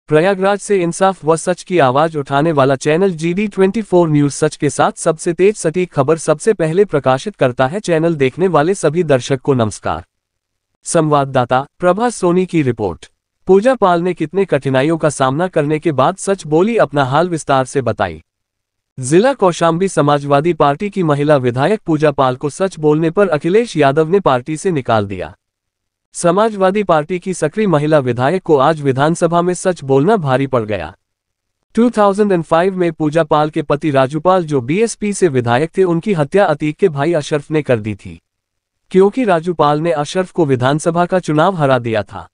प्रयागराज से इंसाफ व सच की आवाज उठाने वाला चैनल GD24 न्यूज सच के साथ सबसे तेज सटीक खबर सबसे पहले प्रकाशित करता है। चैनल देखने वाले सभी दर्शक को नमस्कार। संवाददाता प्रभा सोनी की रिपोर्ट। पूजा पाल ने कितने कठिनाइयों का सामना करने के बाद सच बोली, अपना हाल विस्तार से बताई। जिला कौशाम्बी समाजवादी पार्टी की महिला विधायक पूजा पाल को सच बोलने पर अखिलेश यादव ने पार्टी से निकाल दिया। समाजवादी पार्टी की सक्रिय महिला विधायक को आज विधानसभा में सच बोलना भारी पड़ गया। 2005 में पूजा पाल के पति राजूपाल, जो बीएसपी से विधायक थे, उनकी हत्या अतीक के भाई अशरफ ने कर दी थी, क्योंकि राजूपाल ने अशरफ को विधानसभा का चुनाव हरा दिया था।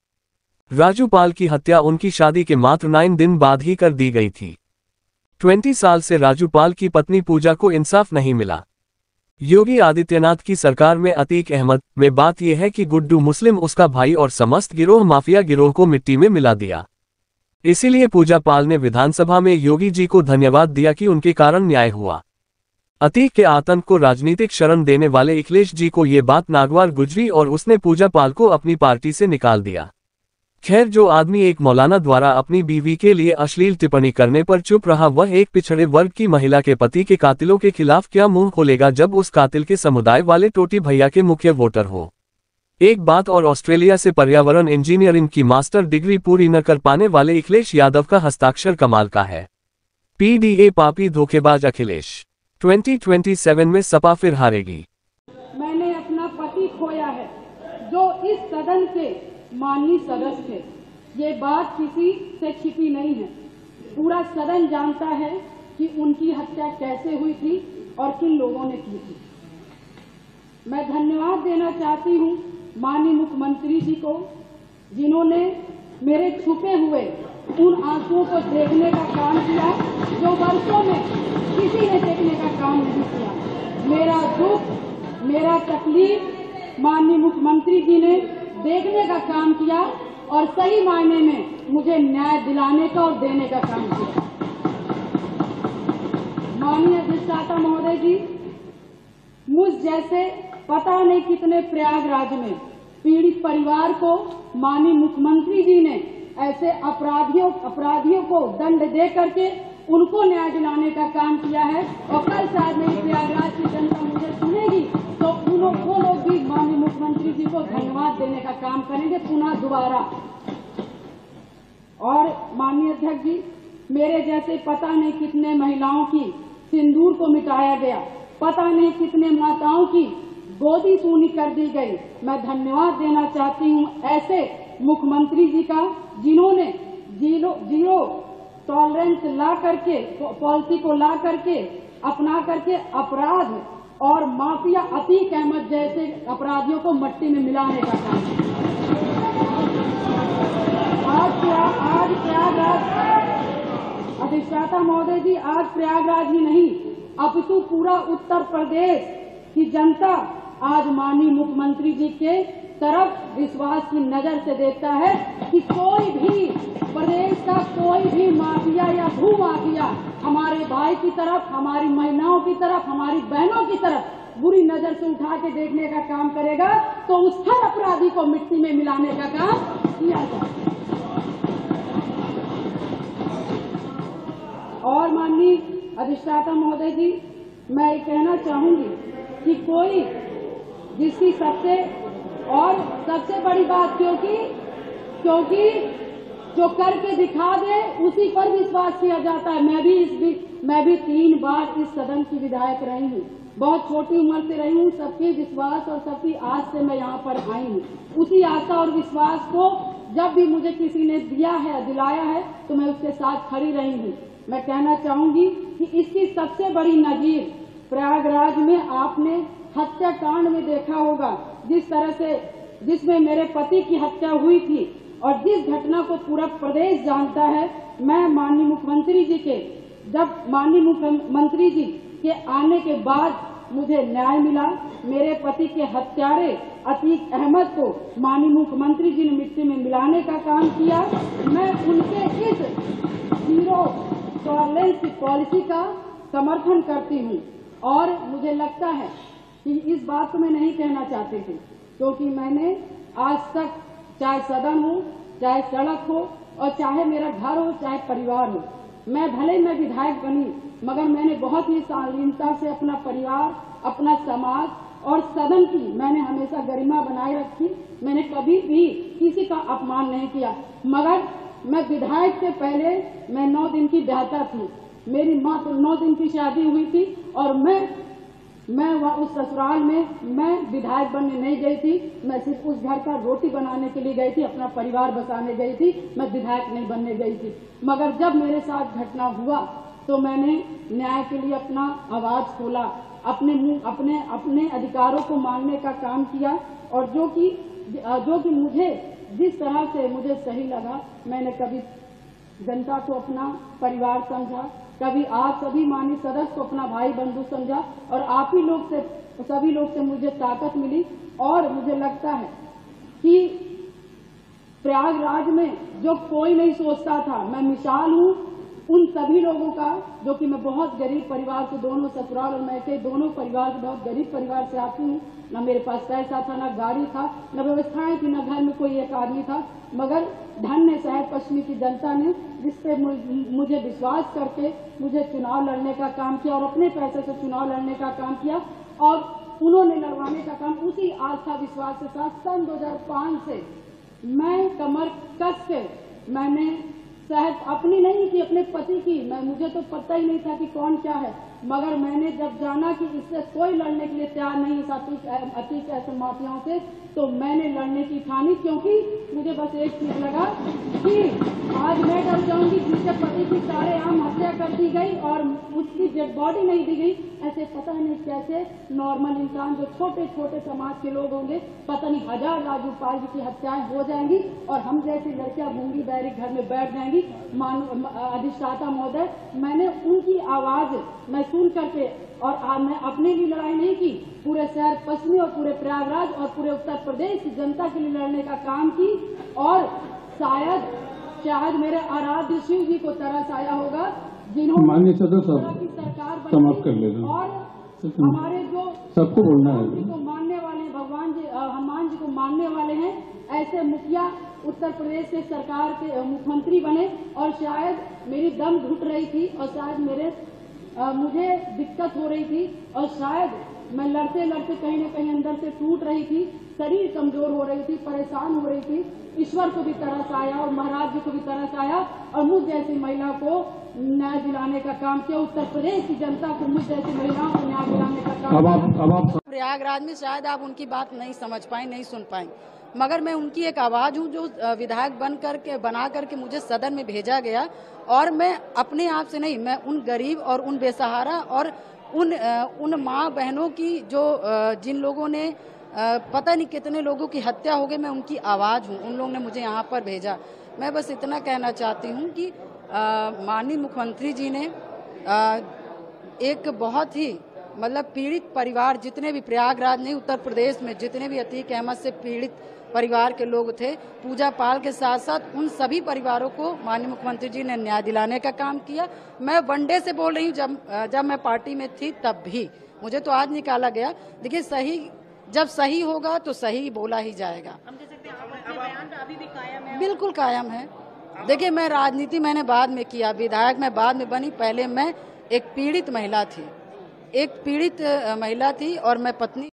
राजूपाल की हत्या उनकी शादी के मात्र 9 दिन बाद ही कर दी गई थी। 20 साल से राजूपाल की पत्नी पूजा को इंसाफ नहीं मिला। योगी आदित्यनाथ की सरकार में अतीक अहमद में बात यह है कि गुड्डू मुस्लिम, उसका भाई और समस्त गिरोह माफिया गिरोह को मिट्टी में मिला दिया। इसीलिए पूजा पाल ने विधानसभा में योगी जी को धन्यवाद दिया कि उनके कारण न्याय हुआ। अतीक के आतंक को राजनीतिक शरण देने वाले अखिलेश जी को ये बात नागवार गुजरी और उसने पूजा पाल को अपनी पार्टी से निकाल दिया। खैर, जो आदमी एक मौलाना द्वारा अपनी बीवी के लिए अश्लील टिप्पणी करने पर चुप रहा, वह एक पिछड़े वर्ग की महिला के पति के कातिलों के खिलाफ क्या मुंह खोलेगा जब उस कातिल के समुदाय वाले टोटी भैया के मुख्य वोटर हो। एक बात और, ऑस्ट्रेलिया से पर्यावरण इंजीनियरिंग की मास्टर डिग्री पूरी न कर पाने वाले अखिलेश यादव का हस्ताक्षर कमाल का है। PDA पापी धोखेबाज अखिलेश 2027 में सपा फिर हारेगी। मैंने अपना पति खोया है, जो इस सदन के माननीय सदस्य थे। ये बात किसी से छिपी नहीं है। पूरा सदन जानता है कि उनकी हत्या कैसे हुई थी और किन लोगों ने की थी। मैं धन्यवाद देना चाहती हूँ माननीय मुख्यमंत्री जी को, जिन्होंने मेरे छुपे हुए उन आंसुओं को देखने का काम किया जो वर्षों में किसी ने देखने का काम नहीं किया। मेरा दुख, मेरा तकलीफ माननीय मुख्यमंत्री जी ने देखने का काम किया और सही मायने में मुझे न्याय दिलाने का और देने का काम किया। माननीय अधिष्ठाता महोदय जी, मुझ जैसे पता नहीं कितने प्रयागराज में पीड़ित परिवार को माननीय मुख्यमंत्री जी ने ऐसे अपराधियों को दंड दे करके उनको न्याय दिलाने का काम किया है। और कल शायद मेरी प्रयागराज की जनता मुझे सुनेगी तो वो लोग भी माननीय मुख्यमंत्री जी को धन्यवाद देने का काम करेंगे पुनः दोबारा। और माननीय अध्यक्ष जी, मेरे जैसे पता नहीं कितने महिलाओं की सिंदूर को मिटाया गया, पता नहीं कितने माताओं की गोदी सूनी कर दी गई। मैं धन्यवाद देना चाहती हूँ ऐसे मुख्यमंत्री जी का, जिन्होंने जीरो टॉलरेंस ला करके, पॉलिसी को ला करके, अपना करके अपराध और माफिया अतीक अहमद जैसे अपराधियों को मट्टी में मिलाने का काम किया। आज प्रयागराज, अधिष्ठाता महोदय जी, आज प्रयागराज ही नहीं अपितु पूरा उत्तर प्रदेश की जनता आज माननीय मुख्यमंत्री जी के तरफ विश्वास की नजर से देखता है कि कोई भी प्रदेश का कोई भी माफिया या भू माफिया हमारे भाई की तरफ, हमारी महिलाओं की तरफ, हमारी बहनों की तरफ बुरी नजर से उठा के देखने का काम करेगा तो उस हर अपराधी को मिट्टी में मिलाने का काम किया जाए। और माननीय अधिष्ठाता महोदय जी, मैं ये कहना चाहूंगी कि कोई जिसकी सबसे बड़ी बात, क्योंकि जो करके दिखा दे उसी पर विश्वास किया जाता है। मैं भी 3 बार इस सदन की विधायक रही हूँ, बहुत छोटी उम्र से रही हूँ। सबके विश्वास और सबकी आस से मैं यहाँ पर आई हूँ। उसी आशा और विश्वास को जब भी मुझे किसी ने दिलाया है तो मैं उसके साथ खड़ी रही हूँ। मैं कहना चाहूंगी कि इसकी सबसे बड़ी नजीर प्रयागराज में आपने हत्याकांड में देखा होगा, जिस तरह से जिसमें मेरे पति की हत्या हुई थी और जिस घटना को पूरा प्रदेश जानता है। मैं माननीय मुख्यमंत्री जी के आने के बाद मुझे न्याय मिला। मेरे पति के हत्यारे अतीक अहमद को माननीय मुख्यमंत्री जी ने मिट्टी में मिलाने का काम किया। मैं उनके इस जीरो टॉलरेंस की पॉलिसी का समर्थन करती हूँ और मुझे लगता है कि इस बात को मैं नहीं कहना चाहती थी, क्योंकि मैंने आज तक चाहे सदन हो, चाहे सड़क हो, और चाहे मेरा घर हो चाहे परिवार हो। मैं भले मैं विधायक बनी, मगर मैंने बहुत ही शालीनता से अपना परिवार, अपना समाज और सदन की मैंने हमेशा गरिमा बनाए रखी। मैंने कभी भी किसी का अपमान नहीं किया। मगर मैं विधायक से पहले मैं 9 दिन की ब्याहता थी। मेरी माँ तो 9 दिन की शादी हुई थी और मैं वहाँ उस ससुराल में मैं विधायक बनने नहीं गई थी। मैं सिर्फ उस घर का रोटी बनाने के लिए गई थी, अपना परिवार बसाने गई थी। मैं विधायक नहीं बनने गई थी। मगर जब मेरे साथ घटना हुआ तो मैंने न्याय के लिए अपना आवाज खोला, अपने अधिकारों को मांगने का काम किया और जो कि मुझे जिस तरह से मुझे सही लगा, मैंने कभी जनता को अपना परिवार समझा, कभी आप सभी माननीय सदस्य को अपना भाई बंधु समझा और आप ही लोग से, सभी लोग से मुझे ताकत मिली। और मुझे लगता है कि प्रयागराज में जो कोई नहीं सोचता था, मैं मिसाल हूँ उन सभी लोगों का, जो कि मैं बहुत गरीब परिवार से, दोनों ससुराल और मैके दोनों परिवार से, बहुत गरीब परिवार से आती हूँ। न मेरे पास पैसा था, न गाड़ी था, न व्यवस्थाएं थी, न घर में कोई एक आदमी था। मगर धन्य शहर पश्चिमी की जनता ने, जिससे मुझे विश्वास करके मुझे चुनाव लड़ने का काम किया और अपने पैसे से चुनाव लड़ने का काम किया और उन्होंने लड़वाने का काम उसी आस्था विश्वास के साथ सन 2005 से मैं कमर कस के, मैंने शायद अपनी नहीं की, अपने पति की, मुझे तो पता ही नहीं था कि कौन क्या है। मगर मैंने जब जाना कि इससे कोई लड़ने के लिए तैयार नहीं है अतीक ऐसे माफियाओं से, तो मैंने लड़ने की ठानी, क्योंकि मुझे बस एक चीज लगा कि आज मैं डर जाऊंगी जिसके पति की सारे आम हत्या कर दी गई और उसकी डेड बॉडी नहीं दी गई। ऐसे पता नहीं कैसे नॉर्मल इंसान, जो छोटे छोटे समाज के लोग होंगे, पता नहीं 1000 राजू पाल जी की हत्याएं हो जाएंगी और हम जैसी लड़कियां गूंगी बैरी घर में बैठ जाएंगी। अधिष्ठाता महोदय, मैंने उनकी आवाज मैं सुन करके और मैं अपने लिए लड़ाई नहीं की, पूरे शहर पश्चिमी और पूरे प्रयागराज और पूरे उत्तर प्रदेश की जनता के लिए लड़ने का काम की। और शायद मेरे आराध्य शिव जी को तरस आया होगा, जिन्होंने माननीय सदस्य की सरकार समाप्त कर लेना और हमारे जो सबको बोलना है, जी को मानने वाले हैं, भगवान जी हनुमान जी को मानने वाले हैं, ऐसे मुखिया उत्तर प्रदेश के सरकार के मुख्यमंत्री बने। और शायद मेरी दम घुट रही थी और शायद मुझे दिक्कत हो रही थी और शायद मैं लड़ते लड़ते कहीं न कहीं अंदर से टूट रही थी, शरीर कमजोर हो रही थी, परेशान हो रही थी। ईश्वर को भी तरस आया और महाराज जी को भी तरस आया और मुझ जैसी महिला को न्याय दिलाने का काम किया। उत्तर प्रदेश की जनता को मुझ जैसी महिलाओं को न्याय दिलाने का काम किया। प्रयागराज में शायद आप उनकी बात नहीं समझ पाए, नहीं सुन पाए, मगर मैं उनकी एक आवाज हूँ जो विधायक बना करके मुझे सदन में भेजा गया। और मैं अपने आप से नहीं, मैं उन गरीब और उन बेसहारा और उन माँ बहनों की जो जिन लोगों ने पता नहीं कितने लोगों की हत्या हो गई, मैं उनकी आवाज हूँ। उन लोगों ने मुझे यहाँ पर भेजा। मैं बस इतना कहना चाहती हूँ कि माननीय मुख्यमंत्री जी ने एक बहुत ही मतलब पीड़ित परिवार, जितने भी प्रयागराज नहीं उत्तर प्रदेश में जितने भी अतीक अहमद से पीड़ित परिवार के लोग थे, पूजा पाल के साथ साथ उन सभी परिवारों को माननीय मुख्यमंत्री जी ने न्याय दिलाने का काम किया। मैं वनडे से बोल रही हूँ, जब मैं पार्टी में थी तब भी मुझे तो आज निकाला गया। देखिए, जब सही होगा तो सही बोला ही जाएगा। हम कह सकते हैं आप अपने बयान पे अभी भी कायम है? बिल्कुल कायम है। देखिए, मैं राजनीति मैंने बाद में किया, विधायक मैं बाद में बनी। पहले मैं एक पीड़ित महिला थी और मैं पत्नी